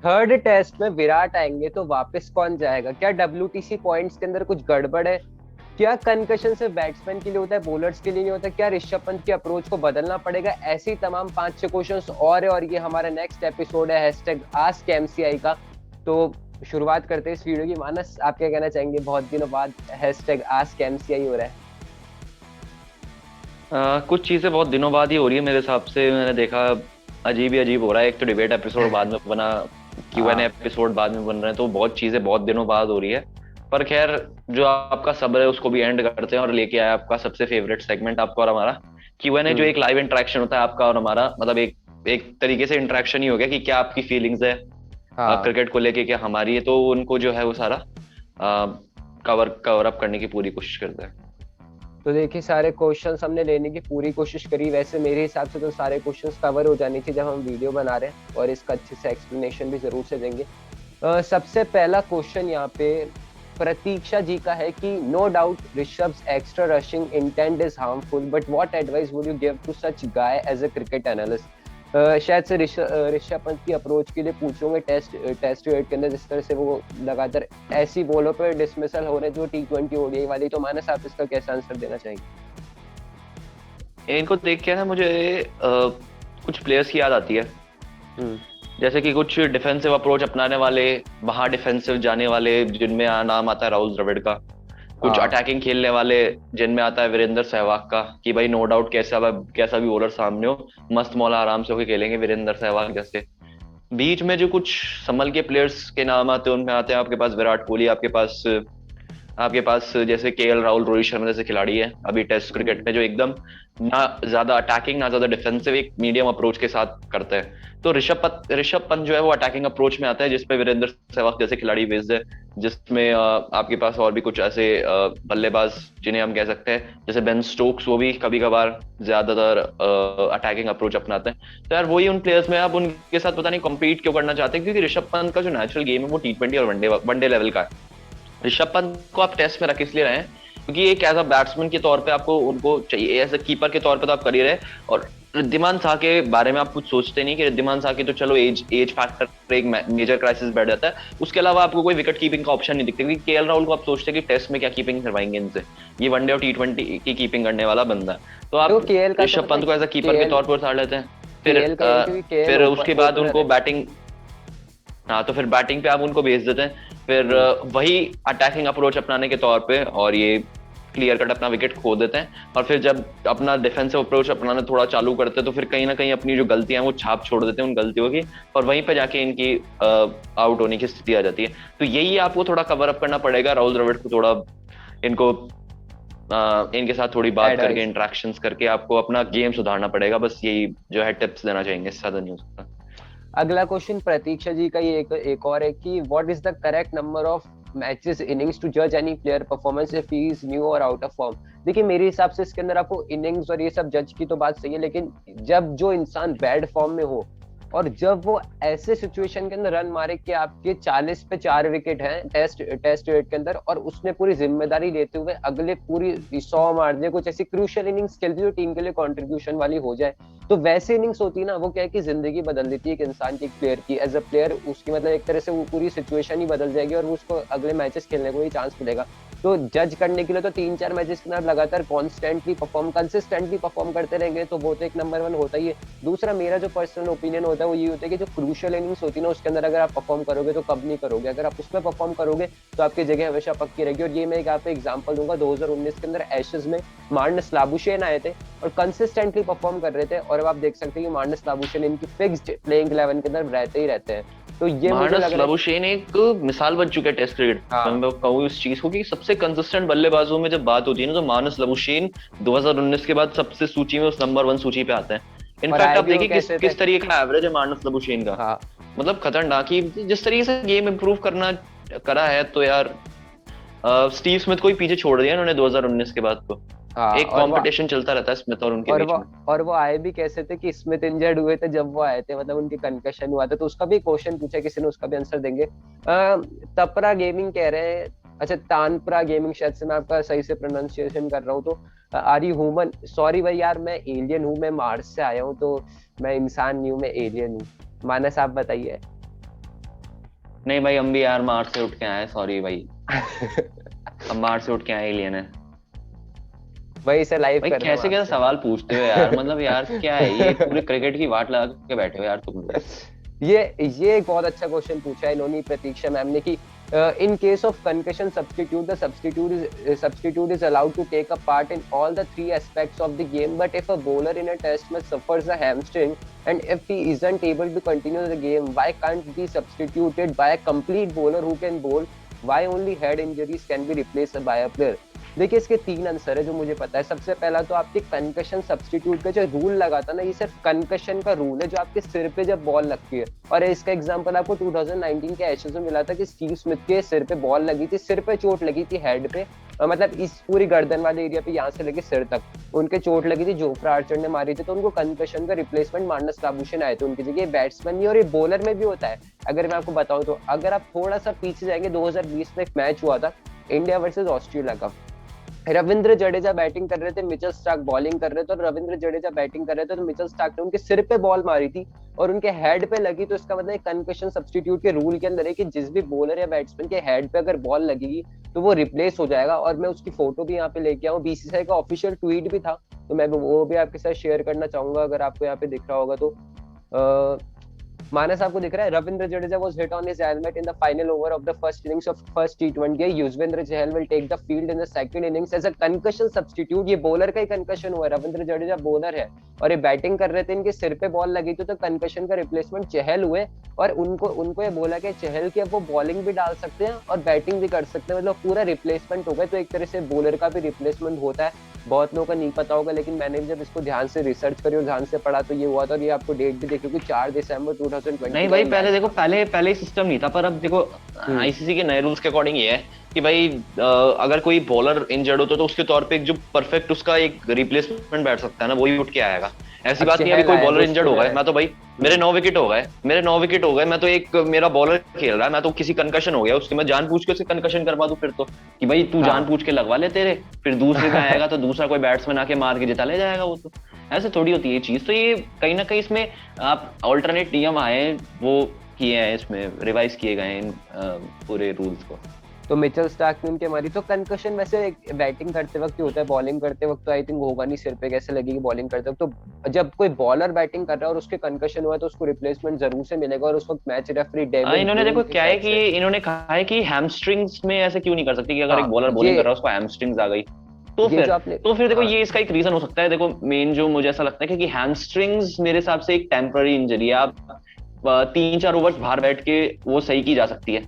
Third test में विराट आएंगे तो वापस कौन जाएगा? क्या डब्ल्यूटीसी पॉइंट्स के अंदर कुछ गड़बड़ है? क्या कंकशन सिर्फ बैट्समैन के लिए होता है, बॉलर्स के लिए नहीं होता? क्या ऋषभ पंत की अप्रोच को बदलना पड़ेगा? ऐसे ही तमाम 5-6 क्वेश्चंस और है, और ये हमारा नेक्स्ट एपिसोड है हैशटैग आस्क एमसीआई का। तो शुरुआत करते हैं इस वीडियो की। मानस, आप क्या कहना चाहेंगे? बहुत दिनों बाद हैशटैग आस्क एमसीआई हो रहा है। कुछ चीजें बहुत दिनों बाद ही हो रही है मेरे हिसाब से। मैंने देखा अजीब ही अजीब हो रहा है। एक तो डिबेट एपिसोड बाद में बना, क्यू एन हाँ। एपिसोड बाद में बन रहे हैं, तो बहुत चीजें बहुत दिनों बाद हो रही है। पर खैर, जो आपका सब्र है उसको भी एंड करते हैं और लेके आया आपका सबसे फेवरेट सेगमेंट, आपका और हमारा क्यू एन ए, जो हम्म। एक लाइव इंटरेक्शन होता है आपका और हमारा। मतलब एक एक तरीके से इंटरेक्शन ही हो गया कि क्या आपकी फीलिंग्स है हाँ। क्रिकेट को लेके, क्या हमारी है। तो उनको जो है वो सारा कवर कवर अप करने की पूरी कोशिश करते हैं। तो देखिए, सारे क्वेश्चंस हमने लेने की पूरी कोशिश करी। वैसे मेरे हिसाब से तो सारे क्वेश्चंस कवर हो जानी चाहिए जब हम वीडियो बना रहे हैं, और इसका अच्छे से एक्सप्लेनेशन भी जरूर से देंगे। सबसे पहला क्वेश्चन यहाँ पे प्रतीक्षा जी का है कि no doubt Rishabh's extra rushing intent is harmful, but what advice would you give to such guy as a cricket analyst? शायद से ऋषभ पंत की अप्रोच के लिए पूछोगे। टेस्ट रेट के अंदर जिस तरह से वो लगातार ऐसी बॉलों पे डिसमिसल हो रहे जो T20 ओडीआई वाली, तो मानस आप इसका कैसा आंसर देना चाहेंगे? इनको देख के ना मुझे कुछ प्लेयर्स की याद आती है। हम्म। जैसे कि कुछ डिफेंसिव अप्रोच अपनाने वाले, वहां डिफेंसिव जाने वाले, जिनमें नाम आता है राहुल द्रविड़ का। कुछ हाँ। अटैकिंग खेलने वाले, जिनमें आता है वीरेंद्र सहवाग का, कि भाई नो डाउट कैसा भी बॉलर सामने हो, मस्त मौला आराम से होके खेलेंगे वीरेंद्र सहवाग जैसे। बीच में जो कुछ संभल के प्लेयर्स के नाम आते हैं, उनमें आते हैं आपके पास विराट कोहली, आपके पास जैसे केएल राहुल, रोहित शर्मा जैसे खिलाड़ी है अभी टेस्ट क्रिकेट हम्म। में, जो एकदम ना ज्यादा अटैकिंग ना ज्यादा डिफेंसिव, एक मीडियम अप्रोच के साथ करते हैं। तो ऋषभ पंत जो है वो अटैकिंग अप्रोच में आता है, जिसपे वीरेंद्र सहवाग जैसे खिलाड़ी बेस्ड है। जिसमें आपके पास और भी कुछ ऐसे बल्लेबाज जिन्हें हम कह सकते हैं, जैसे बेन स्टोक्स, वो भी कभी कभार ज्यादातर अटैकिंग अप्रोच अपनाते हैं। तो यार वही उन प्लेयर्स में आप उनके साथ पता नहीं कम्पीट क्यों करना चाहते हैं, क्योंकि ऋषभ पंत का जो नेचुरल गेम है वो T20 और वनडे वनडे लेवल का है। ऋषभ पंत को आप टेस्ट में रख इसलिए रहे हैं क्योंकि एक एज अ बैट्समैन के तौर पे आपको उनको चाहिए, एज अ कीपर के तौर पे तो आप कर ही रहे। और रिद्धिमान शाह के बारे में आप कुछ सोचते नहीं कि रिद्धिमान शाह की तो चलो एज एज फैक्टर एक मेजर क्राइसिस बैठ जाता है, उसके अलावा आपको कोई विकेट कीपिंग का ऑप्शन नहीं दिखता, क्योंकि केएल राहुल को आप सोचते हैं कि टेस्ट में क्या कीपिंग करवाएंगे इनसे, ये वनडे और T20 की कीपिंग करने वाला बंदा है। तो देखो, आप केएल का तो ऋषभ पता है। पंत को एज अ कीपर के केएल तौर पर उतार लेते हैं। फिर केएल का ये है क्योंकि केएल फिर उसके बाद ओपनर उनको है। बैटिंग, हाँ तो फिर बैटिंग पे आप उनको भेज देते हैं। फिर हम्म। वही अटैकिंग अप्रोच अपनाने के तौर पे, और ये क्लियर कट अपना विकेट खो देते हैं। और फिर जब अपना डिफेंसिव अप्रोच अपनाना थोड़ा चालू करते हैं, तो फिर कहीं ना कहीं अपनी जो गलतियां हैं वो छाप छोड़ देते हैं उन गलतियों की, और वहीं पे जाके इनकी आउट होने की स्थिति आ जाती है। तो यही आपको थोड़ा कवर अप करना पड़ेगा, राहुल द्रविड़ को थोड़ा, इनको इनके साथ थोड़ी बात करके, एडवाइस। इंटरेक्शंस करके आपको अपना गेम सुधारना पड़ेगा। बस यही जो है टिप्स देना चाहेंगे, इससे ज्यादा नहीं हो सकता। अगला क्वेश्चन प्रतीक्षा जी का ये एक और है कि what is the correct number of matches innings to जज any player performance if he is new और आउट ऑफ फॉर्म? देखिए, मेरे हिसाब से इसके अंदर आपको इनिंग्स और ये सब जज की तो बात सही है, लेकिन जब जो इंसान बैड फॉर्म में हो और जब वो ऐसे सिचुएशन के अंदर रन मारे कि आपके 40 पे 4 विकेट हैं टेस्ट टेस्ट रेट के अंदर, और उसने पूरी जिम्मेदारी लेते हुए अगले पूरी 100 मार दिए, कुछ ऐसी क्रूशियल इनिंग्स खेलती जो टीम के लिए कंट्रीब्यूशन वाली हो जाए, तो वैसे इनिंग्स होती है ना, वो क्या है कि जिंदगी बदल देती है एक इंसान की, एक प्लेयर की। एज अ प्लेयर उसकी मतलब एक तरह से वो पूरी सिचुएशन ही बदल जाएगी, और वो उसको अगले मैचेस खेलने को ही चांस मिलेगा। तो जज करने के लिए तो 3-4 मैचेस के अंदर लगातार कंसिस्टेंटली परफॉर्म करते रहेंगे, तो वो तो एक नंबर वन होता ही है। दूसरा, मेरा जो पर्सनल ओपिनियन होता है वो ये होता है कि जो क्रूशियल इनिंग्स होती है ना, उसके अंदर अगर आप परफॉर्म करोगे तो कब नहीं करोगे, अगर आप उसमें परफॉर्म करोगे तो आपकी जगह हमेशा पक्की रहेगी। और ये मैं एक आप एग्जांपल दूंगा, 2019 के अंदर एशेज में मार्नस लाबुशेन आए थे और कंसिस्टेंटली परफॉर्म कर रहे थे, और अब आप देख सकते हैं कि मार्नस लाबुशेन इनकी फिक्स्ड प्लेइंग 11 के अंदर रहते ही रहते हैं। तो ये मुझे मार्नस लग रहा है। लाबुशेन एक मिसाल बन चुका है टेस्ट क्रिकेट में। हाँ। मैं कहूँ इस चीज को कि सबसे कंसिस्टेंट बल्लेबाजों में जब बात होती है ना, तो मार्नस लाबुशेन 2019 के बाद सबसे सूची में, उस नंबर 1 सूची पे आते हैं। और इनफैक्ट आए आप भी वो देखिए किस कैसे थे? किस तरीके का एवरेज है मार्नस लाबुशेन का, हाँ। मतलब खतरनाक ही। जिस तरीके से गेम इंप्रूव करना करा है, तो यार स्टीव स्मिथ को ही पीछे छोड़ दिया इन्होंने 2019 के बाद। तो हाँ। एक कंपटीशन चलता रहता है स्मिथ और उनके और बीच वो में। और वो आए भी कैसे थे कि स्मिथ इंजर्ड हुए थे जब वो आए थे, मतलब उनके कंकशन हुआ था, तो उसका भी क्वेश्चन पूछा किसी ने, उसका भी आंसर देंगे। तपरा गेमिंग कह रहे हैं, अच्छा तानपुरा गेमिंग, शायद से मैं आपका सही से प्रोनाउंसिएशन कर रहा हूँ, तो आर यू ह्यूमन? सॉरी भाई यार, मैं एलियन हूँ, मैं मार्स से आया हूँ, तो मैं इंसान नहीं हूँ, मैं एलियन हूँ। मानस, आप बताइए। नहीं भाई, हम भी यार मार्स से उठ के आए, सॉरी भाई। हम मार्स से उठ के आए, एलियन है भाई इसे लाइव भाई। करना कैसे कैसे आपसे। सवाल पूछते हो यार, मतलब यार क्या है ये, पूरे क्रिकेट की वाट लगा के बैठे हो यार तुम लोग। ये एक बहुत अच्छा क्वेश्चन पूछा है इन्होंने, प्रतीक्षा मैम ने, कि in case of concussion substitute, the substitute is allowed to take a part in all the three aspects of the game, but if a bowler in a test match suffers a hamstring and if he isn't able to continue the game, why can't be substituted by a complete bowler who can bowl? Why only head injuries can be replaced by a player? देखिए इसके तीन answer है जो मुझे पता है। सबसे पहला तो आपके कंकशन सब्स्टिट्यूट का जो रूल लगा था ना, ये सिर्फ कंकशन का रूल है जो आपके सिर पे जब बॉल लगती है। और इसका एग्जांपल आपको 2019 के एशेज में मिला था कि स्टीव स्मिथ के सिर पे बॉल लगी थी, सिर पे चोट लगी थी हेड पे, मतलब इस पूरी गर्दन वाले एरिया पे, यहाँ से लेके सिर तक उनके चोट लगी थी, जोफ्रा आर्चर ने मारी थी, तो उनको कंकशन का रिप्लेसमेंट मार्नस लाबुशेन आए थे उनकी जगह। बैट्समैन भी और ये बॉलर में भी होता है। अगर मैं आपको बताऊं तो अगर आप थोड़ा सा पीछे जाएंगे, 2020 में एक मैच हुआ था इंडिया वर्सेज ऑस्ट्रेलिया का, रविंद्र जडेजा बैटिंग कर रहे थे, मिचेल स्टार्क बॉलिंग कर रहे थे, और रविंद्र जडेजा बैटिंग कर रहे थे तो मिचेल स्टार्क ने उनके सिर पे बॉल मारी थी और उनके हेड पे लगी। तो इसका मतलब कंकशन सब्स्टिट्यूट के रूल के अंदर है कि जिस भी बॉलर या बैट्समैन के हेड पे अगर बॉल लगेगी तो वो रिप्लेस हो जाएगा। और मैं उसकी फोटो भी यहाँ पे लेके आऊँ, बीसीसीआई का ऑफिशियल ट्वीट भी था, तो मैं वो भी आपके साथ शेयर करना चाहूंगा अगर आपको यहाँ पे दिख रहा होगा तो। मानस आपको दिख रहा है, Ravindra Jadeja was hit on his helmet in the final over of the first innings of first T20. Yuzvendra Chahal will take the field in the second innings as a concussion substitute. ये बॉलर का ही कंकशन हुआ है, रविंद्र जडेजा बॉलर है और ये batting कर रहे थे, इनके सिर पे बॉल लगी थी, तो कंकशन का रिप्लेसमेंट चहल हुए। और उनको ये बोला कि चहल की अब वो बॉलिंग भी डाल सकते हैं और बैटिंग भी कर सकते हैं, मतलब पूरा रिप्लेसमेंट हो गया। तो एक तरह से बॉलर का भी रिप्लेसमेंट होता है। बहुत लोगों को नहीं पता होगा, लेकिन मैंने जब इसको ध्यान से रिसर्च करी और ध्यान से पढ़ा तो ये हुआ था। और ये आपको डेट भी देखिए कि 4 दिसंबर 2020। नहीं भाई, पहले देखो, पहले सिस्टम नहीं था, पर अब देखो आईसीसी के नए रूल्स के अकॉर्डिंग ये है कि भाई अगर कोई बॉलर इंजर्ड हो तो उसके तौर पे एक जो परफेक्ट उसका एक रिप्लेसमेंट बैठ सकता है ना, वही उठ के आएगा। ऐसी बात नहीं है अभी कोई बॉलर इंजर्ड हो गया, मैं तो भाई मेरे 9 विकेट हो गए, मैं तो एक मेरा बॉलर खेल रहा है, मैं तो किसी कंकशन हो गया उसके, मैं जानबूझ के उसके कंकशन करवा दूं फिर तो, कि भाई तू जानबूझ के लगवा ले तेरे, फिर दूसरे पे आएगा तो दूसरा कोई बैट्समैन आके मार के जिता ले जाएगा। वो तो ऐसे थोड़ी होती है ये चीज। तो ये कहीं ना कहीं इसमें आप ऑल्टरनेट नियम आए, वो किए हैं, इसमें रिवाइज किए गए हैं इन पूरे रूल्स को। तो मिचेल स्टार्क ने उनके मारी। तो कंकशन वैसे बैटिंग करते वक्त ही होता है, बॉलिंग करते वक्त तो आई थिंक होगा नहीं, सिर पे कैसे लगेगी बॉलिंग करते वक्त। तो जब कोई बॉलर बैटिंग कर रहा है और उसके कंकशन हुआ तो उसको रिप्लेसमेंट जरूर से मिलेगा। और उस वक्त मैच रेफरी डेविड इन्होंने देखो क्या है कि इन्होंने कहा है कि हैमस्ट्रिंग्स में ऐसे क्यों नहीं कर सकती कि अगर एक बॉलर बॉलिंग कर रहा है उसको हैमस्ट्रिंग्स आ गई तो फिर देखो ये इसका एक रीजन हो सकता है। देखो मेन जो मुझे ऐसा लगता है कि हैमस्ट्रिंग्स मेरे हिसाब से एक टेम्पररी इंजरी है, आप 3-4 ओवर्स बाहर बैठ के वो सही की जा सकती है।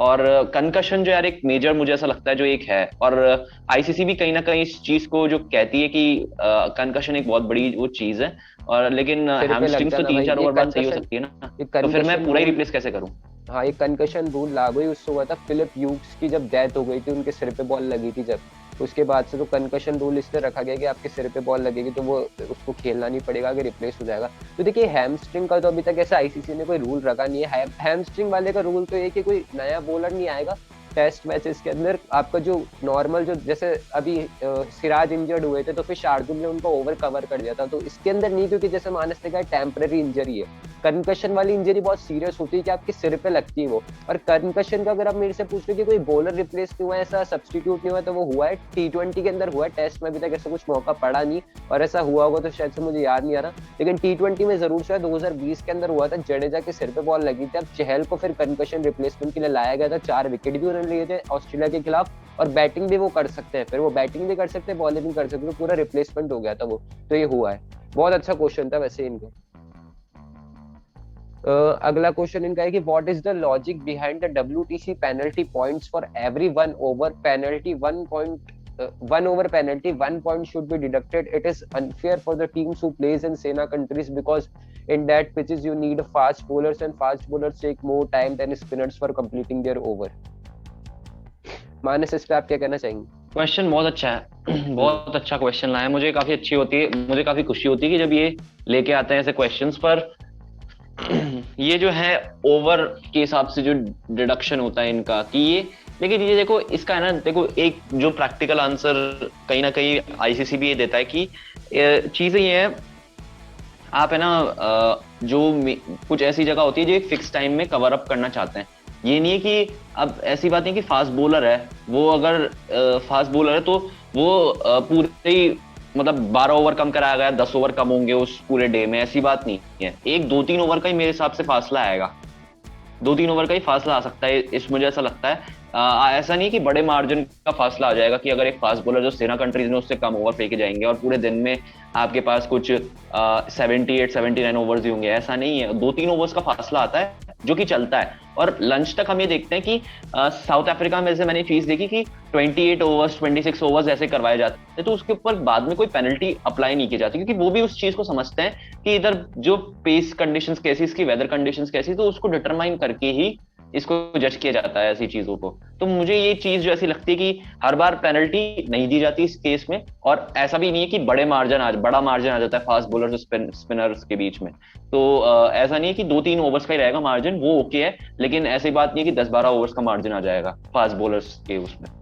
और कंकशन जो यार एक मेजर मुझे ऐसा लगता है जो एक है, और आईसीसी भी कहीं ना कहीं इस चीज को जो कहती है कि कंकशन एक बहुत बड़ी वो चीज है, और लेकिन हैमस्ट्रिंग्स तो 3-4 ओवर बाद सही हो सकती है ना, तो फिर मैं पूरा ही रिप्लेस कैसे करूं। हाँ, ये कंकशन रूल लागू ही उससे हुआ था, फिलिप ह्यूग्स की जब डेथ हो गई थी, उनके सिर पे बॉल लगी थी जब, उसके बाद से तो कंकशन रूल इसलिए रखा गया कि आपके सिर पे बॉल लगेगी तो वो उसको खेलना नहीं पड़ेगा, अगर रिप्लेस हो जाएगा। तो देखिए हैमस्ट्रिंग का तो अभी तक ऐसा आईसीसी ने कोई रूल रखा नहीं है। हैमस्ट्रिंग वाले का रूल तो ये कि कोई नया बॉलर नहीं आएगा टेस्ट मैचेस के अंदर। आपका जो नॉर्मल जो जैसे अभी सिराज इंजर्ड हुए थे तो फिर शार्दुल ने उनको ओवर कवर कर दिया था, तो इसके अंदर नहीं, क्योंकि जैसे मानस ने कहा टेम्पररी इंजरी है। कंकशन वाली इंजरी बहुत सीरियस होती है कि आपके सिर पे लगती है वो। और कंकशन का अगर आप मेरे से पूछ रहे कि कोई बॉलर रिप्लेस नहीं हुआ, ऐसा सब्स्टिट्यूट नहीं हुआ, तो वो हुआ है T20 के अंदर हुआ है। टेस्ट में अभी तक ऐसा कुछ मौका पड़ा नहीं, और ऐसा हुआ होगा तो शायद से मुझे याद नहीं आ रहा, लेकिन T20 में जरूर से 2020 के अंदर हुआ था। जडेजा के सिर पे बॉल लगी थी, अब चहल को फिर कंकशन रिप्लेसमेंट के लिए लाया गया था। 4 विकेट भी उन्होंने लिए थे ऑस्ट्रेलिया के खिलाफ, और बैटिंग भी वो कर सकते हैं, फिर वो बैटिंग भी कर सकते हैं, बॉलिंग भी कर सकते हैं, पूरा रिप्लेसमेंट हो गया था वो। तो ये हुआ है। बहुत अच्छा क्वेश्चन था वैसे इनका। अगला क्वेश्चन इनका है कि what is the logic behind the WTC penalty points for every 1 over penalty 1 over penalty 1 point should be deducted. It is unfair for the teams who plays in Sena countries because in that pitches you need fast bowlers and fast bowlers take more time than spinners for completing their over. मानस इस पे आप क्या कहना चाहेंगे? Question बहुत अच्छा है, बहुत अच्छा क्वेश्चन लाया। मुझे काफी अच्छी होती है, मुझे काफी खुशी होती है कि जब ये लेके आते हैं ऐसे क्वेश्चंस। पर ये जो है ओवर के हिसाब से जो डिडक्शन होता है इनका कि ये, लेकिन ये देखो इसका है ना, देखो एक जो प्रैक्टिकल आंसर कहीं ना कहीं आईसीसी भी ये देता है कि चीजें ये है, आप है ना जो कुछ ऐसी जगह होती है जो एक फिक्स टाइम में कवर अप करना चाहते हैं, ये नहीं है कि अब ऐसी बात नहीं कि फास्ट बॉलर है, वो अगर फास्ट बॉलर है तो वो पूरे ही मतलब 12 ओवर कम कराया गया, 10 ओवर कम होंगे उस पूरे डे में, ऐसी बात नहीं है। एक 2-3 ओवर का ही मेरे हिसाब से फासला आएगा, 2-3 ओवर का ही फासला आ सकता है, इस मुझे ऐसा लगता है। ऐसा नहीं कि बड़े मार्जिन का फासला आ जाएगा कि अगर एक फास्ट बॉलर जो सेना कंट्रीज में उससे कम ओवर फेंके जाएंगे और पूरे दिन में आपके पास कुछ 78-79 ओवर्स ही होंगे, ऐसा नहीं है। 2-3 ओवर्स का फासला आता है जो कि चलता है। और लंच तक हम ये देखते हैं कि साउथ अफ्रीका में से मैंने चीज देखी कि 28 ओवर्स 26 ओवर्स ऐसे करवाए जाते हैं, तो उसके ऊपर बाद में कोई पेनल्टी अप्लाई नहीं की जाती, क्योंकि वो भी उस चीज को समझते हैं कि इधर जो पेस कंडीशंस कैसी, इसकी वेदर कंडीशंस कैसी, तो उसको डिटरमाइन करके ही इसको जज किया जाता है ऐसी चीजों को। तो मुझे ये चीज जो ऐसी लगती है कि हर बार पेनल्टी नहीं दी जाती इस केस में, और ऐसा भी नहीं है कि बड़ा मार्जिन आ जाता है फास्ट बॉलर्स और स्पिनर्स के बीच में। तो ऐसा नहीं है कि 2-3 ओवर्स का ही रहेगा मार्जिन, वो ओके है, लेकिन ऐसी बात नहीं है कि 10-12 ओवर्स का मार्जिन आ जाएगा फास्ट बॉलर्स के उसमें।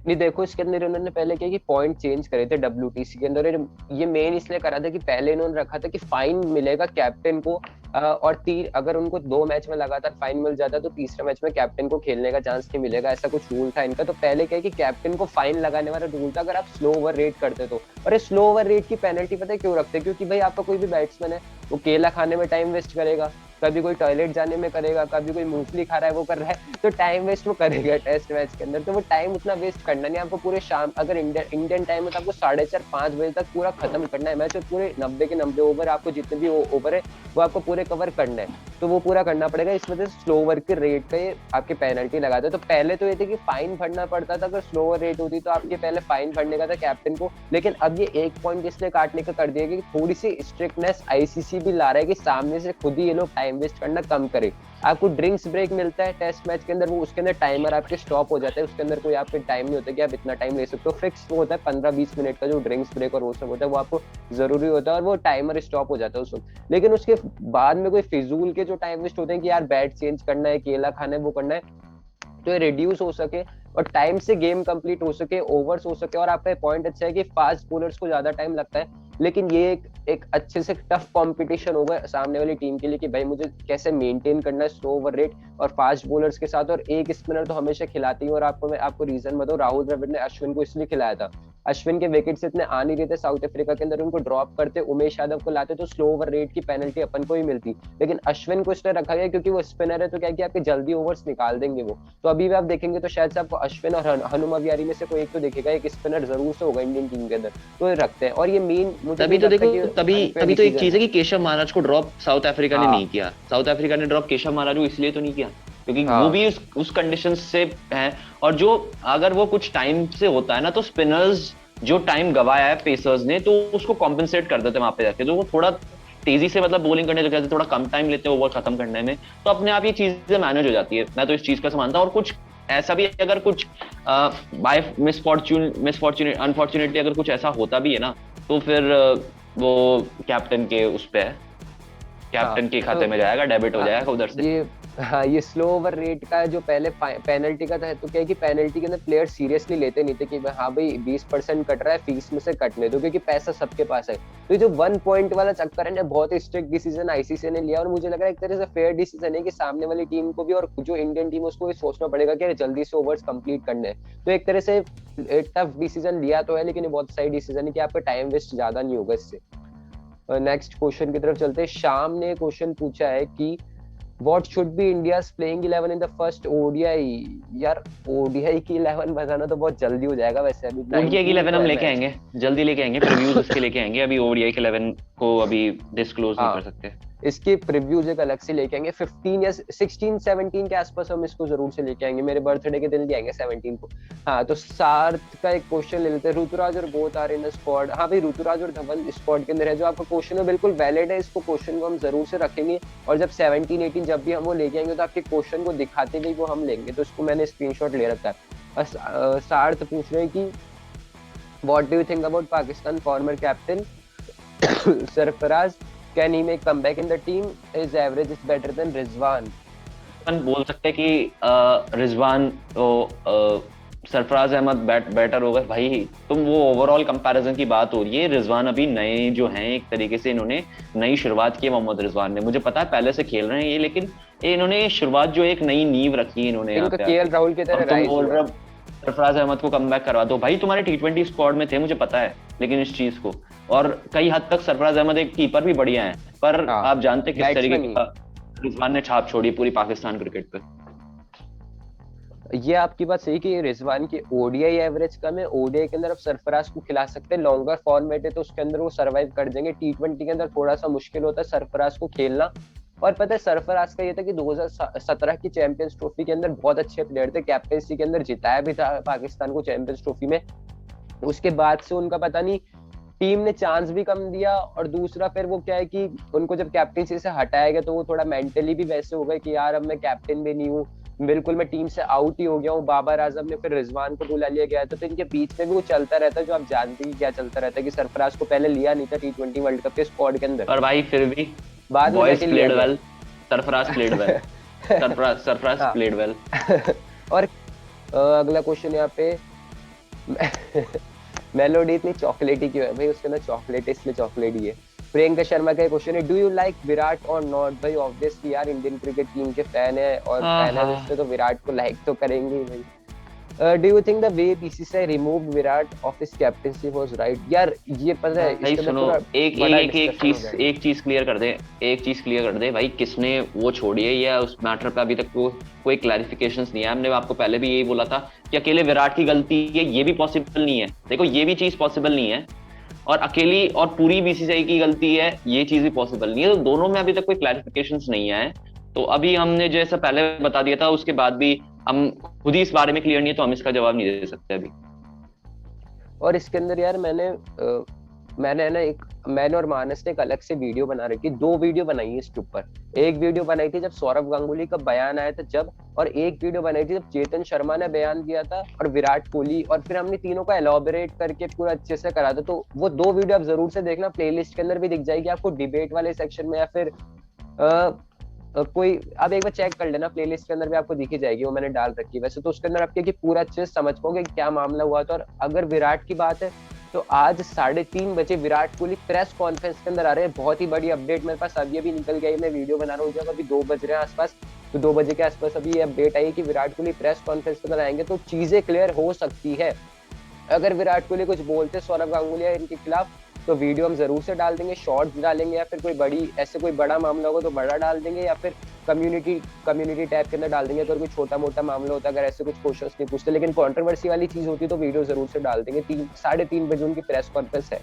नहीं देखो, इसके अंदर उन्होंने पहले क्या कि पॉइंट चेंज करे थे WTC के अंदर। ये मेन इसलिए करा था कि पहले इन्होंने रखा था कि फाइन मिलेगा कैप्टन को, और अगर उनको 2 मैच में लगातार फाइन मिल जाता है तो तीसरे मैच में कैप्टन को खेलने का चांस नहीं मिलेगा, ऐसा कुछ रूल था इनका। तो पहले क्या है कि कैप्टन को फाइन लगाने वाला रूल था अगर आप स्लो ओवर रेट करते तो। और ये स्लो ओवर रेट की पेनल्टी पता है क्यों रखते हैं? क्योंकि भाई आपका कोई भी बैट्समैन है, वो केला खाने में टाइम वेस्ट करेगा, कभी कोई टॉयलेट जाने में करेगा, कभी कोई मूंगफली खा रहा है वो कर रहा है, तो टाइम वेस्ट वो करेगा टेस्ट मैच के अंदर। तो वो टाइम उतना वेस्ट करना नहीं आपको। पूरे शाम अगर इंडियन टाइम में तो आपको 4:30-5 बजे तक पूरा खत्म करना है मैच, और पूरे 90 के 90 ओवर आपको जितने भी ओवर है वो आपको पूरे कवर करना है, तो वो पूरा करना पड़ेगा। इस वजह से स्लो ओवर के रेट पे आपके पेनल्टी लगाते हैं। तो पहले तो ये थे कि फाइन भरना पड़ता था, अगर स्लो ओवर रेट होती तो आपके पहले फाइन भरने का था कैप्टन को। लेकिन अब ये एक पॉइंट इसलिए काटने का कर दिया कि थोड़ी सी स्ट्रिक्टनेस आईसीसी भी ला रहा है कि सामने से खुद ही ये लोग टाइम वेस्ट करना कम करे। आपको ड्रिंक्स ब्रेक मिलता है टेस्ट मैच के अंदर, वो उसके अंदर टाइमर आपके स्टॉप हो जाता है, उसके अंदर कोई आपके टाइम नहीं होता कि आप इतना टाइम ले सकते हो। फिक्स वो होता है 15-20 मिनट का जो ड्रिंक्स ब्रेक और वो सब होता है, वो आपको जरूरी होता है और वो टाइमर स्टॉप हो जाता है उस वक्त। लेकिन उसके बाद में कोई फिजूल के जो टाइम वेस्ट होते हैं कि यार बैट चेंज करना है, केला खाना है, वो करना है, तो ये रिड्यूस हो सके और टाइम से गेम कंप्लीट हो सके, ओवर्स हो सके। और आपका पॉइंट अच्छा है कि फास्ट बॉलर्स को ज्यादा टाइम लगता है, लेकिन ये एक अच्छे से टफ कंपटीशन होगा सामने वाली टीम के लिए कि भाई मुझे कैसे मेंटेन करना है स्लो ओवर रेट और फास्ट बॉलर्स के साथ। और एक स्पिनर तो हमेशा खिलाती है, और मैं आपको रीजन बताऊं, राहुल द्रविड़ ने अश्विन को इसलिए खिलाया था। अश्विन के विकेट्स इतने आ नहीं रहे थे साउथ अफ्रीका के अंदर, उनको ड्रॉप करते, उमेश यादव को लाते तो स्लो ओवर रेट की पेनल्टी अपन को ही मिलती। लेकिन अश्विन को इसलिए रखा गया क्योंकि वो स्पिनर है, तो क्या कि आपके जल्दी ओवर्स निकाल देंगे वो। तो अभी भी आप देखेंगे तो शायद से आपको अश्विन और हनुमा विहारी में से कोई एक तो देखेगा, एक स्पिनर जरूर से होगा इंडियन टीम के अंदर, तो ये रखते हैं। और ये मेन मुझे तभी तो देखो, तभी तभी तो एक चीज है है। कि केशव महाराज को ड्रॉप साउथ अफ्रीका ने हाँ नहीं किया। साउथ अफ्रीका ने ड्रॉप केशव महाराज को इसलिए तो नहीं किया क्योंकि वो हाँ भी उस कंडीशन से है। और जो अगर वो कुछ टाइम से होता है ना, तो स्पिनर्स जो टाइम गवाया है पेसर्स ने, तो उसको कॉम्पेंसेट कर देते हैं वहां पे जाके। तो वो थोड़ा तेजी से मतलब बॉलिंग करने लग जाते, थोड़ा कम टाइम लेते हैं ओवर खत्म करने में, तो अपने आप ये चीजें मैनेज हो जाती है। मैं तो इस चीज का मानता हूँ। और कुछ ऐसा भी अगर कुछ बाय मिसफॉर्चूनेट अनफॉर्चुनेटली अगर कुछ ऐसा होता भी है ना, तो फिर वो कैप्टन के उस पे है, कैप्टन के खाते में जाएगा, डेबिट हो जाएगा उधर से। ये स्लो ओवर रेट का जो पहले पेनल्टी का था, तो क्या है कि पेनल्टी के अंदर प्लेयर सीरियसली लेते नहीं थे कि हाँ भाई 20% कट रहा है, फीस में से कटने दो, क्योंकि पैसा सबके पास है। तो जो 1 पॉइंट वाला चक्कर है ना, बहुत ही स्ट्रिक्ट डिसीजन आईसीसी ने लिया, और मुझे लग रहा है एक तरह से फेयर डिसीजन है कि सामने वाली टीम को भी और जो इंडियन टीम है उसको भी सोचना पड़ेगा कि जल्दी से ओवर्स कंप्लीट करने हैं। तो एक तरह से टफ डिसीजन लिया तो है, लेकिन ये बहुत सही डिसीजन है कि आपका टाइम वेस्ट ज्यादा नहीं होगा इससे। नेक्स्ट क्वेश्चन की तरफ चलते हैं। शाम ने क्वेश्चन पूछा है कि what should be India's playing 11 in the first ODI. यार ओडीआई की 11 बताना तो बहुत जल्दी हो जाएगा वैसे, अभी ओडीआई की 11 हम लेके मैच। आएंगे, जल्दी लेके आएंगे, प्रीव्यूज इसके लेके आएंगे। अभी ओडीआई के 11 को अभी डिस्क्लोज नहीं कर सकते। इसकी प्रीव्यूज एक अलग से लेके आएंगे 15 या 16-17 के आसपास हम इसको जरूर से लेके आएंगे, मेरे बर्थडे के दिन आएंगे 17 को। हाँ तो सार्थ का एक क्वेश्चन ले लेते हैं। ऋतुराज और बोथ आर इन स्क्वाड। हाँ भाई ऋतुराज और धवन स्क्वाड के अंदर है। जो आपका क्वेश्चन है बिल्कुल वैलिड है, इसको क्वेश्चन को हम जरूर से रखेंगे, और जब 17-18 जब भी हम वो लेके आएंगे तो आपके क्वेश्चन को दिखाते हुए वो हम लेंगे। तो इसको मैंने स्क्रीनशॉट ले रखा है। सार्थ पूछ रहे हैं कि what do you think about Pakistan former captain Sarfaraz, can he make comeback in the team, his average is better than Rizwan. अपन बोल सकते हैं कि रिजवान तो सरफराज अहमद बेटर होगा भाई। तुम वो ओवरऑल कंपैरिजन की बात हो रही है, रिजवान अभी नए जो हैं, एक तरीके से इन्होंने नई शुरुआत की है मोहम्मद रिजवान ने। मुझे पता है पहले से खेल रहे हैं ये, लेकिन इन्होंने शुरुआत जो एक नई नींव रखी इन्होंने यहाँ इनका पे केएल आके। राहुल की तरह अब तुम राइज बोल हुआ रहे है। हो सरफराज अहमद को कमबैक करवा दो, भाई तुम्हारे T20 स्क्वाड में थे मुझे पता है, लेकिन इस चीज को, और कई हद तक सरफराज अहमद एक कीपर भी बढ़िया है, पर हाँ, आप जानते किस तरीके बैट्समैन ही। का रिजवान ने छाप छोड़ी पूरी पाकिस्तान क्रिकेट पे। ये आपकी बात सही कि रिजवान की ओडीआई एवरेज कम है, ओडीआई के अंदर अब सरफराज को खिला सकते हैं, लॉन्गर फॉर्मेट है तो उसके अंदर वो सरवाइव कर जाएंगे। T20 के अंदर थोड़ा सा मुश्किल होता है सरफराज को खेलना। और पता है सरफराज का ये था कि 2017 की चैंपियंस ट्रॉफी के अंदर बहुत अच्छे प्लेयर थे, कैप्टेंसी के अंदर जिताया भी था पाकिस्तान को चैंपियंस ट्रॉफी में। उसके बाद से उनका पता नहीं टीम ने चांस भी कम दिया, और दूसरा फिर वो क्या है कि उनको जब कैप्टेंसी से हटाया गया तो वो थोड़ा मेंटली भी वैसे हो गए कि यार अब मैं कैप्टन भी नहीं हूँ, बिल्कुल मैं टीम से आउट ही हो गया हूँ। बाबर आजम ने फिर रिजवान को बुला लिया गया था, तो इनके बीच में भी वो चलता रहता है, जो आप जानते हैं क्या चलता रहता है कि सरफराज को पहले लिया नहीं था T20 वर्ल्ड कप के स्क्वाड के अंदर, पर भाई फिर भी बाद में बॉयज जाके लिया प्लेड गया। Well, Sarfaraz played well, Sarfaraz हाँ। Played well. और अगला क्वेश्चन यहाँ पे मेलोडी इतनी चॉकलेटी क्यों है भाई, उसके अंदर चॉकलेट है इसलिए चॉकलेट ही है। प्रियंका शर्मा का क्वेश्चन है, डू यू लाइक विराट और नॉट? भाई ऑब्वियसली यार इंडियन क्रिकेट टीम के फैन है, और हाँ फैन है हाँ जिससे तो विराट को लाइक तो करेंगे ही भाई। Do you think the way BCCI removed Virat of his captaincy was right? यार ये पता है भाई इसके अंदर सुनो, पूरा एक बड़ा एक एक डिस्कशन हो चीज जाएगा। एक चीज क्लियर कर दे, एक चीज क्लियर कर दे भाई, किसने वो छोड़ी है या उस मैटर पे अभी तक कोई क्लैरिफिकेशंस नहीं है। हमने आपको पहले भी यही बोला था कि अकेले विराट की गलती है ये भी पॉसिबल नहीं है, देखो ये भी चीज पॉसिबल नहीं है, और अकेली और पूरी बीसीसीआई की गलती है ये चीज भी पॉसिबल नहीं है, तो दोनों में अभी तक कोई क्लैरिफिकेशंस नहीं है। तो अभी हमने जैसा पहले बता दिया था, उसके बाद भी हम खुद ही इस बारे में क्लियर नहीं है, तो हम इसका जवाब नहीं दे सकते अभी। और इसके अंदर यार मैंने ना मैंने और मानस ने एक अलग से वीडियो बना रखी, 2 वीडियो बनाई है इसके ऊपर। एक वीडियो बनाई थी जब सौरव गांगुली का बयान आया था जब, और एक वीडियो बनाई थी जब चेतन शर्मा ने बयान दिया था और विराट कोहली, और फिर हमने तीनों का एलॉबरेट करके पूरा अच्छे से करा था। तो वो 2 वीडियो आप जरूर से देखना, प्लेलिस्ट के अंदर भी दिख जाएगी आपको, डिबेट वाले सेक्शन में, या फिर कोई आप एक बार चेक कर लेना, प्लेलिस्ट के अंदर भी आपको दिखी जाएगी, वो मैंने डाल रखी है। वैसे तो उसके अंदर आपके पूरा अच्छे से समझ पाओगे क्या मामला हुआ था। और अगर विराट की बात है तो आज 3:30 बजे विराट कोहली प्रेस कॉन्फ्रेंस के अंदर आ रहे हैं, बहुत ही बड़ी अपडेट मेरे पास अभी अभी निकल गई, मैं वीडियो बना रहा हूँ जब अभी 2 बज रहे हैं आसपास, तो 2 बजे के आसपास अभी ये अपडेट आई कि विराट कोहली प्रेस कॉन्फ्रेंस के अंदर आएंगे, तो चीजें क्लियर हो सकती है। अगर विराट कोहली कुछ बोलते सौरव गांगुली इनके खिलाफ, तो वीडियो हम जरूर से डाल देंगे, शॉर्ट्स डालेंगे, या फिर कोई बड़ा मामला होगा तो बड़ा डाल देंगे, या फिर कम्युनिटी टैब के अंदर डाल देंगे अगर कोई छोटा मोटा मामला होता है, अगर ऐसे कुछ क्वेश्चंस नहीं पूछते। लेकिन कंट्रोवर्सी वाली चीज होती तो वीडियो जरूर से डाल देंगे। 3:30 बजे उनकी प्रेस कॉन्फ्रेंस है।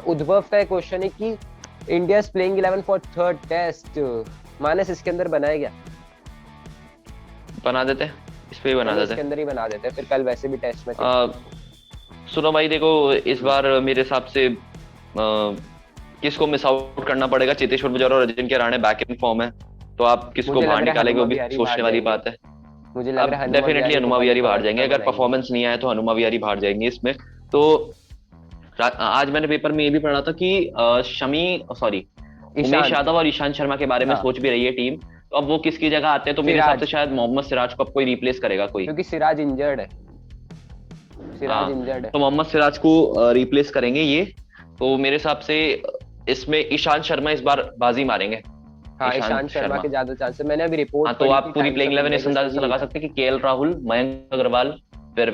उद्भव का क्वेश्चन है कि India is playing 11 for third test, Manas इसके अंदर बनाया गया? बना देते हैं, इस पे ही बना देते इसके हैं। अंदर ही बना देते हैं, फिर कल वैसे भी टेस्ट मैच। सुनो भाई देखो, इस बार मेरे हिसाब से किसको मिस आउट करना पड़ेगा, चेतेश्वर पुजारा और Ajinkya Rahane back in form है, तो आप किसको बाहर निकालेंगे वो भी सोचने वाली बात है। मुझे लग रहा है अब डेफिनेटली हनुमा विहारी बाहर जाएंगे, अगर परफॉर्मेंस नहीं आया तो हनुमा विहारी बाहर जाएंगे इसमें। तो आज मैंने पेपर में ये भी पढ़ा था कि उमेश यादव और ईशांत शर्मा के बारे में सोच भी रही है टीम, तो अब वो किसकी जगह आते हैं, तो मेरे हिसाब से शायद मोहम्मद सिराज को अब कोई रिप्लेस करेगा कोई, क्योंकि सिराज इंजर्ड है। तो मोहम्मद सिराज को रिप्लेस करेंगे ये, तो मेरे हिसाब से इसमें ईशांत शर्मा इस बार बाजी मारेंगे। हाँ, ईशांत शर्मा के ज्यादा चांस है, मैंने अभी रिपोर्ट। हाँ, तो आप पूरी प्लेइंग 11 इस अंदाजे से लगा सकते हैं कि केएल राहुल, मयंक अग्रवाल, फिर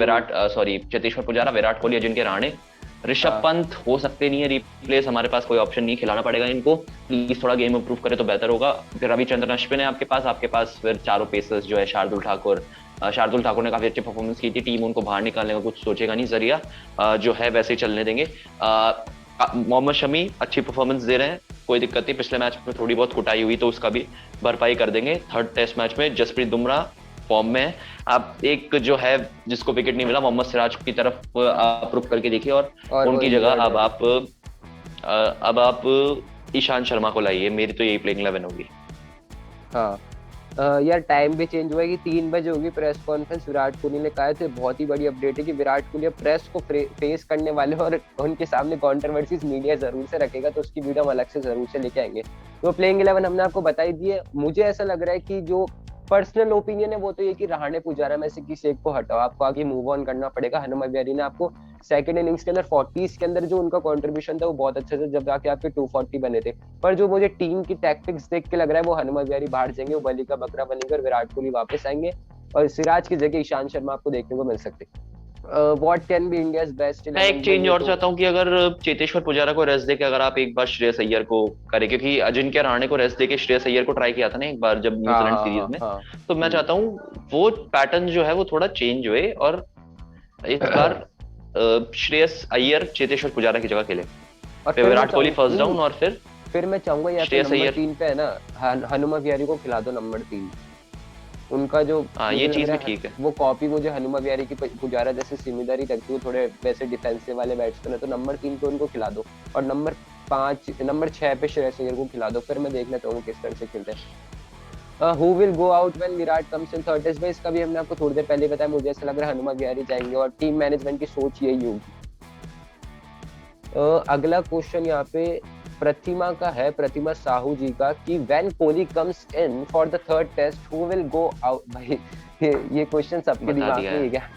चेतेश्वर पुजारा, विराट कोहली, अजिंक्य रहाणे, ऋषभ पंत हो सकते नहीं है रिप्लेस, हमारे पास कोई ऑप्शन नहीं, खिलाना पड़ेगा इनको, प्लीज थोड़ा गेम इंप्रूव करे तो बेहतर होगा। फिर रविचंद्रन अश्विन है आपके पास फिर चारों पेसर्स जो है, शार्दुल ठाकुर ने काफी अच्छी परफॉर्मेंस की थी, टीम उनको बाहर निकालने का कुछ सोचेगा नहीं, जरिया जो है वैसे ही चलने देंगे। मोहम्मद शमी अच्छी परफॉर्मेंस दे रहे हैं, कोई दिक्कत नहीं, पिछले मैच में थोड़ी बहुत कुटाई हुई तो उसका भी भरपाई कर देंगे। थर्ड टेस्ट मैच में जसप्रीत बुमराह फॉर्म में है, आप एक जो है जिसको विकेट नहीं मिला मोहम्मद सिराज की तरफ आप रुक करके देखिए, और उनकी जगह अब आप ईशांत शर्मा को लाइए, मेरी तो यही प्लेइंग 11 होगी। हाँ यार टाइम भी चेंज हुआ है कि 3 बजे होगी प्रेस कॉन्फ्रेंस, विराट कोहली ने कहा था, बहुत ही बड़ी अपडेट है कि विराट कोहली प्रेस को फेस करने वाले और उनके सामने कंट्रोवर्सीज मीडिया जरूर से रखेगा, तो उसकी वीडियो हम अलग से जरूर से लेके आएंगे। तो प्लेइंग 11 हमने आपको बताई दी है। मुझे ऐसा लग रहा है कि जो पर्सनल ओपिनियन है वो तो ये कि रहाणे पुजारा में से किसी एक को हटाओ, आपको आगे मूव ऑन करना पड़ेगा। हनुमा विहारी ने आपको सेकंड इनिंग्स के अंदर 40s के अंदर जो उनका कंट्रीब्यूशन था वो बहुत अच्छा था, जब जाके आपके 240 बने थे। पर जो मुझे टीम की टैक्टिक्स देख के लग रहा है वो हनुमा विहारी बाहर जाएंगे, वो बली का बकरा बनेंगे और विराट कोहली वापस आएंगे और सिराज की जगह ईशांत शर्मा आपको देखने को मिल सकते। What can be India's best मैं एक 11 भाई, चेंज ये और तो चाहता हूँ कि अगर चेतेश्वर पुजारा को रेस्ट देके अगर आप एक बार श्रेयस अय्यर को करें, क्योंकि अजिंक्य रहाणे को रेस्ट देके श्रेयस अय्यर को ट्राई किया था ना एक बार जब हाँ न्यूजीलैंड हाँ सीरीज हाँ में। हाँ। तो मैं चाहता हूँ वो पैटर्न जो है वो थोड़ा चेंज हुए और इस बार श्रेयस अय्यर चेतेश्वर पुजारा की जगह खेले, और फिर फिर मैं विराट कोहली चाहूँ फर्स्ट नहीं, डाउन और फिर फिर मैं चाहूंगा यहाँ पे श्रेयस नंबर अय्यर। 3 पे है ना, हनुमा विहारी को खिला दो नंबर 3। उनका जो हाँ ये मुझे लग चीज रहा भी है ठीक है। वो कॉपी मुझे हनुमा विहारी की पुजारा जैसे जिम्मेदारी लगती है, थोड़े वैसे डिफेंसिव वाले बैट्समैन है, तो नंबर 3 पे उनको खिला दो और नंबर 6 पे श्रेयस अय्यर को खिला दो। फिर मैं देखना चाहूंगा किस तरह से खेलते हैं। Who will go out when Virat comes in third test, इसका भी हमने आपको थोड़ी देर पहले बताया, मुझे ऐसा लग रहा है हनुमा विहारी जाएंगे और टीम मैनेजमेंट की सोच यही होगी। अगला क्वेश्चन यहाँ पे प्रतिमा का है, प्रतिमा साहू जी का, कि when Kohli comes in for the third test who will go out. भाई ये क्वेश्चन सबके बता दिमाग दिया में है। ही क्या।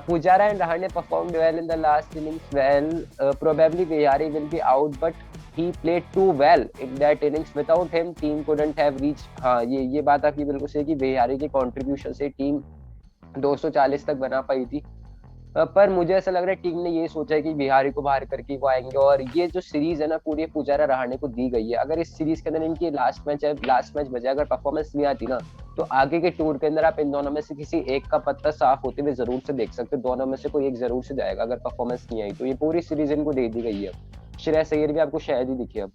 Pujara and Rahane performed well in the last innings, well probably Vihari will be out but he played too well in that innings, without him team couldn't have reached। हाँ ये बात आपकी बिल्कुल सही कि विहारी के कंट्रीब्यूशन से टीम 240 तक बना पाई थी। पर मुझे ऐसा लग रहा है टीम ने ये सोचा है कि बिहारी को बाहर करके वो आएंगे, और ये जो सीरीज है ना पूरी पुजारा रहाणे को दी गई है। अगर इस सीरीज के अंदर इनकी लास्ट मैच बजाय अगर परफॉर्मेंस नहीं आती ना, तो आगे के टूर के अंदर आप इन दोनों में से किसी एक का पत्ता साफ होते हुए जरूर से देख सकते हो, दोनों में से कोई एक जरूर से जाएगा अगर परफॉर्मेंस नहीं आई तो। ये पूरी सीरीज इनको दे दी गई है। श्रेयस अय्यर भी आपको शायद ही दिखे अब।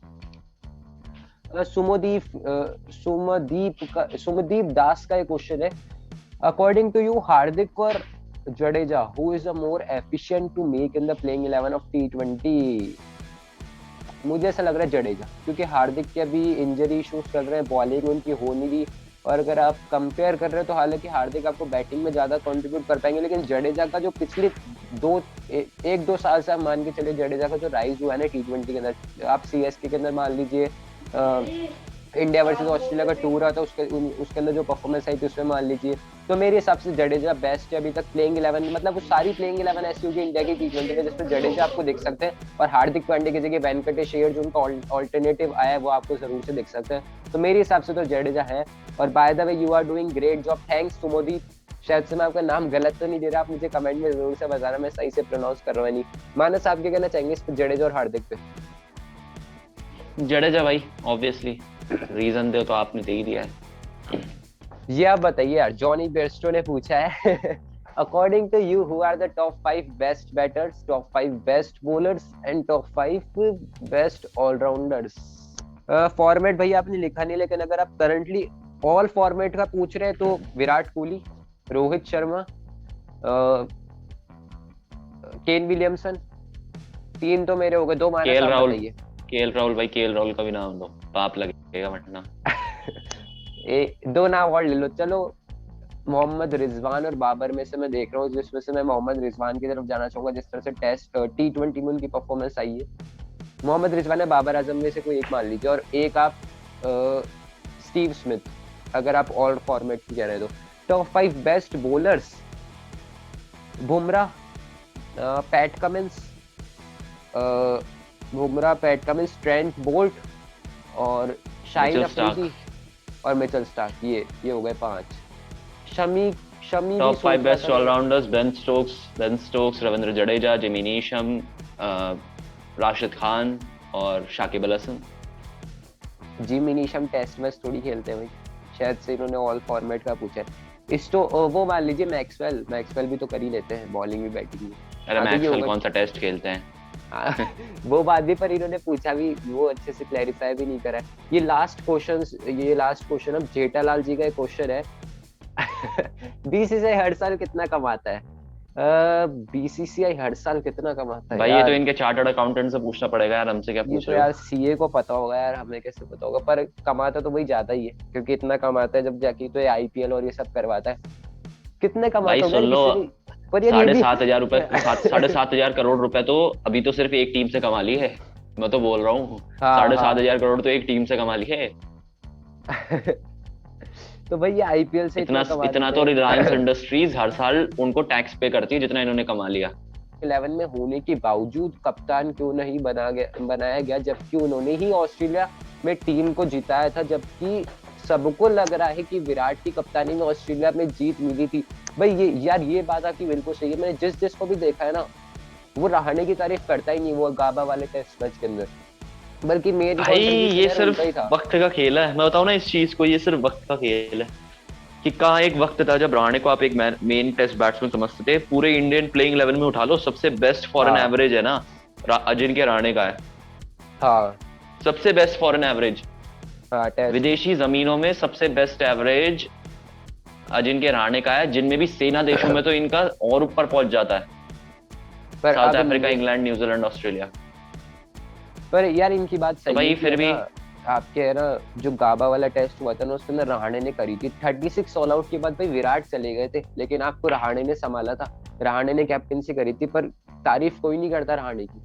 सुमदीप दास का एक क्वेश्चन है, अकॉर्डिंग टू यू हार्दिक और Jadeja who is the more efficient to make in the playing 11 of T20? मुझे ऐसा लग रहा है जडेजा, क्योंकि हार्दिक के अभी इंजरी इश्यूज चल रहे हैं, बॉलिंग उनकी हो नहीं रही, और अगर आप कंपेयर कर रहे हो तो हालांकि हार्दिक आपको बैटिंग में ज्यादा कंट्रीब्यूट कर पाएंगे, लेकिन जडेजा का जो पिछले एक दो साल से आप मान के चले, जडेजा का जो राइज हुआ है ना T20 के अंदर, आप CSK के अंदर मान लीजिए इंडिया वर्सेस ऑस्ट्रेलिया का टूर रहा था, उसके अंदर जो परफॉर्मेंस आई थी उसमें मान लीजिए, तो मेरे हिसाब से जडेजा बेस्ट है अभी तक प्लेइंग 11। मतलब वो सारी प्लेइंग 11 ऐसी होगी इंडिया की T20 में जिसमें जडेजा आपको देख सकते हैं, और हार्दिक पांड्या की जगह वेंकटेश अय्यर जो उनका ऑल्टरनेटिव आया है वो आपको जरूर से देख सकते हैं। तो मेरे हिसाब से तो जडेजा है। और by the way you are doing great job, thanks Sumodeep. शायद से मैं आपका नाम गलत तो नहीं दे रहा, आप मुझे कमेंट में जरूर से बताना मैं सही से प्रोनाउंस कर रहा हूँ नहीं। मानस आप क्या कहना चाहेंगे इस पे, जडेजा और हार्दिक पे? जडेजा भाई ऑब्वियसली, रीजन दे तो आपने दे ही दिया है। ये आप बताइए यार, जॉनी बेयरस्टो ने पूछा है according to you who are the top 5 best batters, top 5 best bowlers and top 5 best allrounders? Format भाई आपने लिखा नहीं, लेकिन अगर आप करंटली ऑल फॉर्मेट का पूछ रहे हैं तो विराट कोहली, रोहित शर्मा, केन विलियमसन, 3 तो मेरे हो गए, 2 मानस आप बताइए। केएल राहुल भाई, केएल राहुल का भी नाम दो, पाप लगेगा वरना। 2 नाम और ले लो चलो। मोहम्मद रिजवान और बाबर में से मैं देख रहा हूँ, जिसमें से मैं मोहम्मद रिजवान की तरफ जाना चाहूंगा, जिस तरह से टेस्ट T20 में उनकी परफॉर्मेंस आई है। मोहम्मद रिजवान है, बाबर आजम में से कोई एक मान लीजिए, और एक आप स्टीव स्मिथ, अगर आप ऑल फॉर्मेट की कह रहे हो। Top 5 best bowlers, Bumrah, PAT Cummins, Trent Boult और शाहिन अफरीदी और मिचेल स्टार्क। ये हो गए 5। Shami top 5 best allrounders, Ben Stokes, Ravindra Jadeja, Jimmy Neesham, Rashid Khan और Shakib Al Hasan. Jimmy Neesham test match थोड़ी खेलते हैं भाई, शायद से इन्होंने ऑल फॉर्मेट का पूछा है। इस तो वो मान लीजिए मैक्सवेल भी तो कर ही लेते हैं, बॉलिंग भी बैटिंग भी। अरे मैक्सवेल कौन सा टेस्ट खेलते हैं? वो बात भी, पर इन्होंने पूछा भी, वो अच्छे से क्लैरिफाई भी नहीं करा। ये लास्ट क्वेश्चन अब जेठालाल जी का एक क्वेश्चन है बीसीसीआई हर साल कितना कमाता है? बीसीसीआई हर साल कितना कमाता है भाई? यार, ये तो इनके चार्टर्ड अकाउंटेंट से पूछना पड़ेगा यार, हमसे क्या पूछ तो रहे हो? यार सीए को पता होगा यार, हमें कैसे पता होगा, पर कमाता तो वही ज्यादा ही है, क्योंकि इतना कमाता है जब जाके तो आईपीएल और ये सब करवाता है। कितने कमाता होगा? सुन लो, पर ये 7,500 करोड़ रुपए तो अभी तो सिर्फ एक टीम से कमा ली है। मैं तो बोल रहा हूँ 7,500 करोड़ तो एक टीम से कमा ली है। तो भाई ये आईपीएल से इतना तो रिलायंस इंडस्ट्रीज हर साल उनको टैक्स पे करती है जितना इन्होंने कमा लिया। 11 में होने के बावजूद कप्तान क्यों नहीं बनाया गया, जबकि उन्होंने ही ऑस्ट्रेलिया में टीम को जिताया था, जबकि सबको लग रहा है कि विराट की कप्तानी में ऑस्ट्रेलिया में जीत मिली थी। भाई ये यार ये बात आपकी बिल्कुल सही है, मैंने जिसको भी देखा है ना वो रहाणे की तारीफ करता ही नहीं वो गाबा वाले टेस्ट मैच के अंदर, बल्कि मेरी भाई ये कंट्रीब्यूशन सिर्फ उनका ही था। वक्त का खेल है, मैं बताऊं ना इस चीज को, ये सिर्फ वक्त का खेल है कि कहाँ एक वक्त था जब रहाणे को आप एक मेन टेस्ट बैट्समैन समझते थे। पूरे इंडियन प्लेइंग 11 में उठा लो, सबसे बेस्ट फॉरेन हाँ एवरेज है ना अजिंक्य रहाणे का है, हाँ सबसे बेस्ट फॉरेन एवरेज। हाँ टेस्ट विदेशी जमीनों में सबसे बेस्ट एवरेज अजिंक्य रहाणे का है, जिनमें भी सेना देशों में तो इनका और ऊपर पहुंच जाता है, पर साउथ अब अफ्रीका, इंग्लैंड, न्यूजीलैंड, ऑस्ट्रेलिया। पर यार इनकी बात सही भाई है फिर भी आपके है ना जो गाबा वाला टेस्ट हुआ था ना उसके अंदर रहाणे ने करी थी 36 ऑल आउट के बाद भाई विराट चले गए थे, लेकिन आपको रहाणे ने संभाला था, रहाणे ने कैप्टनसी करी थी। पर तारीफ कोई नहीं करता रहाणे की,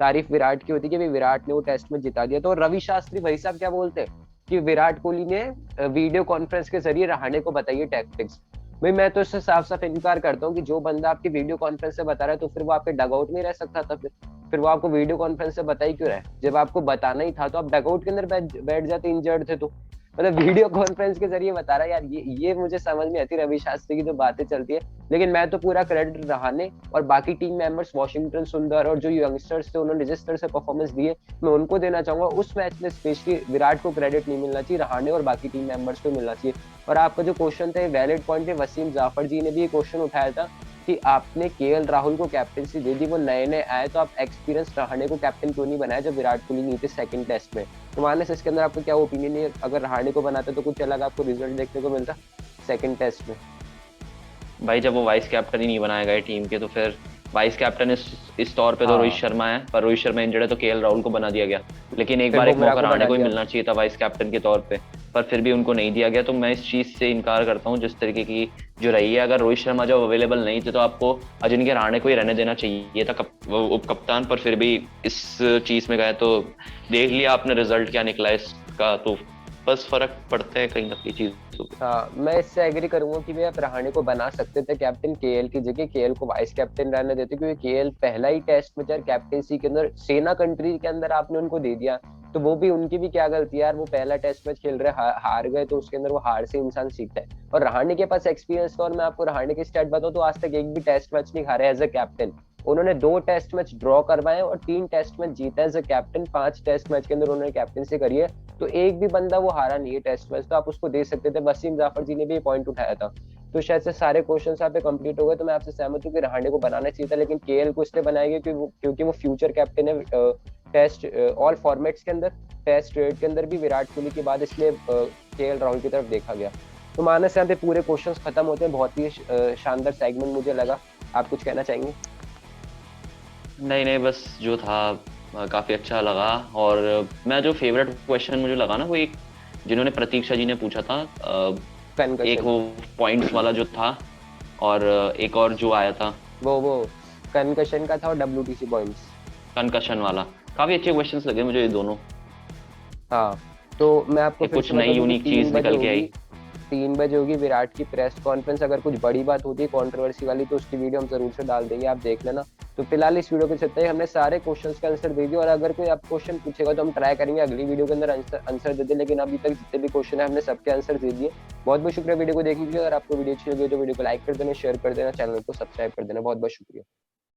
तारीफ विराट की होती है कि विराट ने वो टेस्ट में जिता दिया। तो रवि शास्त्री भाई साहब क्या बोलते हैं कि विराट कोहली ने वीडियो कॉन्फ्रेंस के जरिए रहाणे को बताइए टैक्टिक्स। भाई मैं तो इससे साफ साफ इनकार करता हूँ कि जो बंदा आपकी वीडियो कॉन्फ्रेंस से बता रहा है तो फिर वो आपके डगआउट में रह सकता था, फिर वो आपको वीडियो कॉन्फ्रेंस से बता ही क्यों रहा है? जब आपको बताना ही था तो आप डगआउट के अंदर बैठ जाते, इंजर्ड थे तो। मतलब वीडियो कॉन्फ्रेंस के जरिए बता रहा है यार, ये मुझे समझ में आती है रवि शास्त्री की जो बातें चलती है। लेकिन मैं तो पूरा क्रेडिट रहाणे और बाकी टीम मेंबर्स वाशिंगटन सुंदर और जो यंगस्टर्स थे उन्होंने जिस तरह से परफॉर्मेंस दिए मैं उनको देना चाहूंगा। उस मैच में स्पेशली विराट को क्रेडिट नहीं मिलना चाहिए, रहाणे और बाकी टीम मेंबर्स को मिलना चाहिए। और आपका जो क्वेश्चन था वैलिड पॉइंट है, वसीम जाफर जी ने भी ये क्वेश्चन उठाया था कि आपने केएल राहुल को कैप्टनसी दे दी, वो नए नए आए तो आप एक्सपीरियंस रहाणे को कैप्टन क्यों नहीं बनाया जब विराट कोहली नहीं थे सेकंड टेस्ट में? तो मानस इसके अंदर आपको क्या ओपिनियन है? अगर रहाणे को बनाते तो कुछ अलग आपको रिजल्ट देखने को मिलता सेकंड टेस्ट में? भाई जब वो वाइस कैप्टन ही नहीं बनाए गए टीम के, तो फिर वाइस कैप्टन इस तौर पे तो रोहित शर्मा है, पर रोहित शर्मा इंजर्ड है तो केएल राहुल को बना दिया गया। लेकिन एक बार एक मौका रहाणे को ही मिलना चाहिए था वाइस कैप्टन के तौर पे, पर फिर भी उनको नहीं दिया गया। तो मैं इस चीज से इनकार करता हूँ जिस तरीके की जो रही है। अगर रोहित शर्मा जब अवेलेबल नहीं थे तो आपको अजिंक्य रहाणे को ही रहने देना चाहिए था उप कप्तान, पर फिर भी इस चीज में गए। तो देख लिया आपने रिजल्ट क्या निकला इसका, तो बस फर्क पड़ता है कहीं ना कहीं चीजों पे। हाँ मैं इससे एग्री करूंगा कि भाई आप रहाणे को बना सकते थे कैप्टन केएल की जगह, केएल को वाइस कैप्टन रहने देते, क्योंकि केएल पहला ही टेस्ट में कैप्टेंसी के अंदर सेना कंट्री के अंदर आपने उनको दे दिया, तो वो भी उनकी भी क्या गलती है यार, वो पहला टेस्ट मैच खेल रहे हार गए, तो उसके अंदर वो हार से इंसान सीखता है। और रहाणे के पास एक्सपीरियंस था, और मैं आपको रहाणे की स्टैट बताऊं तो आज तक एक भी टेस्ट मैच नहीं हारे एज अ कैप्टन। उन्होंने 2 टेस्ट मैच ड्रॉ करवाए और 3 टेस्ट मैच जीता as a captain, 5 test match के अंदर उन्होंने कैप्टनसी करी है, तो एक भी बंदा वो हारा नहीं है टेस्ट मैच, तो आप उसको दे सकते थे। वसीम जाफर जी ने भी ये पॉइंट उठाया था। तो शायद से सारे क्वेश्चन यहाँ पे कंप्लीट हो गए, तो मैं आपसे सहमत हूँ कि रहाणे को बनाना चाहिए था, लेकिन केएल को इसलिए बनाया गया क्योंकि वो फ्यूचर कैप्टन है टेस्ट ऑल फॉर्मेट्स के अंदर, टेस्ट रेट के अंदर भी विराट कोहली के बाद, इसलिए केएल राहुल की तरफ देखा गया। तो मानस यहाँ पे पूरे क्वेश्चंस खत्म होते हैं, बहुत ही शानदार सेगमेंट मुझे लगा। आप कुछ कहना चाहेंगे? नहीं नहीं, बस जो था काफी अच्छा लगा। और मैं जो फेवरेट क्वेश्चन मुझे लगा ना, वो एक जिन्होंने प्रतीक्षा जी ने पूछा था, एक वो पॉइंट्स वाला जो था, और एक और जो आया था वो कंकशन का था, और WTC पॉइंट्स कंकशन वाला, काफी अच्छे क्वेश्चंस लगे मुझे ये दोनों। हाँ तो मैं आपको कुछ नई यूनिक चीज निकल के आई। 3 बजे होगी विराट की प्रेस कॉन्फ्रेंस, अगर कुछ बड़ी बात होती है कंट्रोवर्सी वाली तो उसकी वीडियो हम जरूर से डाल देंगे, आप देख लेना। तो फिलहाल इस वीडियो के चलते हमने सारे क्वेश्चंस का आंसर दे दिया, और अगर कोई आप क्वेश्चन पूछेगा तो हम ट्राई करेंगे अगली वीडियो के अंदर आंसर दे दे, लेकिन अभी तक जितने भी क्वेश्चन है हमने सबके आंसर दे दिए। बहुत बहुत शुक्रिया वीडियो को देखने के लिए। अगर आपको वीडियो अच्छी लगी तो वीडियो को लाइक कर देना, शेयर कर देना, चैनल को सब्सक्राइब कर देना। बहुत बहुत शुक्रिया।